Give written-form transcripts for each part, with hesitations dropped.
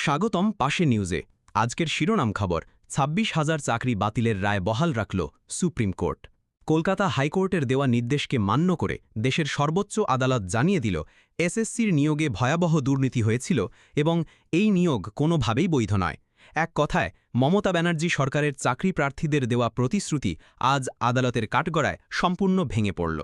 স্বাগতম পাশে নিউজে। আজকের শিরোনাম খবর ২৬,০০০ চাকরি বাতিলের রায় বহাল রাখল সুপ্রিম কোর্ট। কলকাতা হাইকোর্টের দেওয়া নির্দেশকে মান্য করে দেশের সর্বোচ্চ আদালত জানিয়ে দিল এসএসসির নিয়োগে ভয়াবহ দুর্নীতি হয়েছিল এবং এই নিয়োগ কোনোভাবেই বৈধ নয়। এক কথায় মমতা ব্যানার্জি সরকারের চাকরি প্রার্থীদের দেওয়া প্রতিশ্রুতি আজ আদালতের কাঠগড়ায় সম্পূর্ণ ভেঙে পড়ল।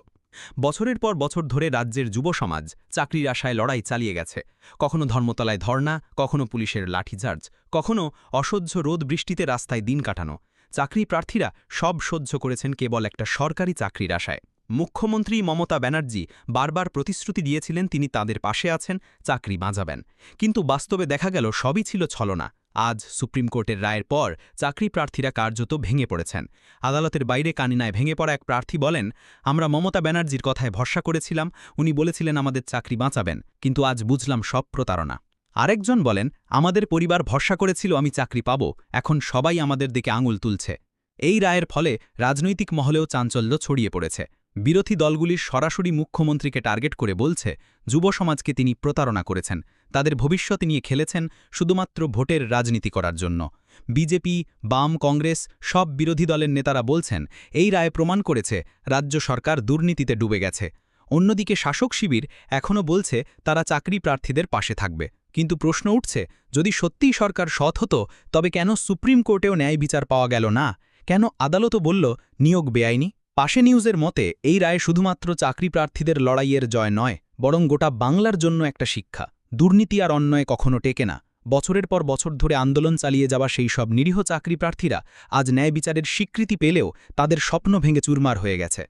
বছরের পর বছর ধরে রাজ্যের যুব সমাজ চাকরির আশায় লড়াই চালিয়ে গেছে। কখনো ধর্মতলায় ধর্ণা, কখনো পুলিশের লাঠিচার্জ, কখনো অসহ্য রোদ বৃষ্টিতে রাস্তায় দিন কাটানো। চাকরি প্রার্থীরা সব সহ্য করেছেন কেবল একটা সরকারি চাকরির আশায়। মুখ্যমন্ত্রী মমতা ব্যানার্জি বারবার প্রতিশ্রুতি দিয়েছিলেন তিনি তাদের পাশে আছেন, চাকরি বাঁচাবেন, কিন্তু বাস্তবে দেখা গেল সবই ছিল ছলনা। আজ সুপ্রিম কোর্টের রায়ের পর চাকরি প্রার্থীরা কার্যত ভেঙে পড়েছেন। আদালতের বাইরে কানিনায় ভেঙে পড়া এক প্রার্থী বলেন, আমরা মমতা ব্যানার্জির কথায় ভরসা করেছিলাম, উনি বলেছিলেন আমাদের চাকরি বাঁচাবেন, কিন্তু আজ বুঝলাম সব প্রতারণা। আরেকজন বলেন, আমাদের পরিবার ভরসা করেছিল আমি চাকরি পাব, এখন সবাই আমাদের দিকে আঙুল তুলছে। এই রায়ের ফলে রাজনৈতিক মহলেও চাঞ্চল্য ছড়িয়ে পড়েছে। বিরোধী দলগুলির সরাসরি মুখ্যমন্ত্রীকে টার্গেট করে বলছে যুব সমাজকে তিনি প্রতারণা করেছেন, তাদের ভবিষ্যৎ নিয়ে খেলেছেন শুধুমাত্র ভোটের রাজনীতি করার জন্য। বিজেপি, বাম, কংগ্রেস সব বিরোধী দলের নেতারা বলছেন এই রায় প্রমাণ করেছে রাজ্য সরকার দুর্নীতিতে ডুবে গেছে। অন্যদিকে শাসক শিবির এখনও বলছে তারা চাকরি প্রার্থীদের পাশে থাকবে। কিন্তু প্রশ্ন উঠছে, যদি সত্যিই সরকার সৎ হতো তবে কেন সুপ্রিম কোর্টেও ন্যায় বিচার পাওয়া গেল না? কেন আদালতও বলল নিয়োগ বেআইনি? পাশে নিউজের মতে এই রায় শুধুমাত্র চাকরি প্রার্থীদের লড়াইয়ের জয় নয়, বরং গোটা বাংলার জন্য একটা শিক্ষা। দুর্নীতি আর অন্যায় কখনো টেকে না। বছরের পর বছর ধরে আন্দোলন চালিয়ে যাওয়া সেই সব নিরীহ চাকরি প্রার্থীরা আজ ন্যায় বিচারের স্বীকৃতি পেলেও তাদের স্বপ্ন ভেঙে চুরমার হয়ে গেছে।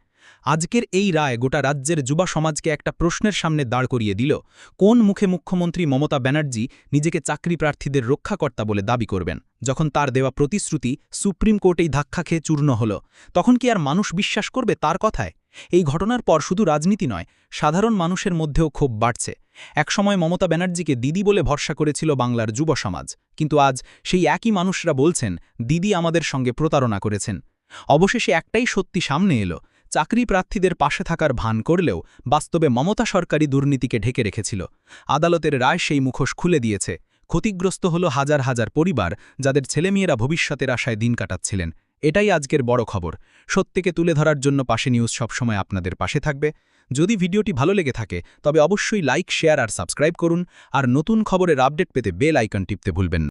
আজকের এই রায় গোটা রাজ্যের যুবা সমাজকে একটা প্রশ্নের সামনে দাঁড় করিয়ে দিল, কোন মুখে মুখ্যমন্ত্রী মমতা ব্যানার্জি নিজেকে চাকরি প্রার্থীদের রক্ষাকর্তা বলে দাবি করবেন, যখন তার দেওয়া প্রতিশ্রুতি সুপ্রিম কোর্টেই ধাক্কা খেয়ে চূর্ণ হল? তখন কি আর মানুষ বিশ্বাস করবে তার কথায়? এই ঘটনার পর শুধু রাজনীতি নয়, সাধারণ মানুষের মধ্যেও ক্ষোভ বাড়ছে। একসময় মমতা ব্যানার্জিকে দিদি বলে ভরসা করেছিল বাংলার যুব সমাজ, কিন্তু আজ সেই একই মানুষরা বলছেন দিদি আমাদের সঙ্গে প্রতারণা করেছেন। অবশেষে একটাই সত্যি সামনে এলো, চাকরি প্রার্থীদের পাশে থাকার ভান করলেও বাস্তবে মমতা সরকারি দুর্নীতিকে ঢেকে রেখেছিল। আদালতের রায় সেই মুখোশ খুলে দিয়েছে। ক্ষতিগ্রস্ত হল হাজার হাজার পরিবার, যাদের ছেলেমেয়েরা ভবিষ্যতের আশায় দিন কাটাচ্ছিলেন। এটাই আজকের বড় খবর। সত্যকে তুলে ধরার জন্য পাশে নিউজ সবসময় আপনাদের পাশে থাকবে। যদি ভিডিওটি ভালো লেগে থাকে তবে অবশ্যই লাইক, শেয়ার আর সাবস্ক্রাইব করুন। আর নতুন খবরের আপডেট পেতে বেল আইকন টিপতে ভুলবেন না।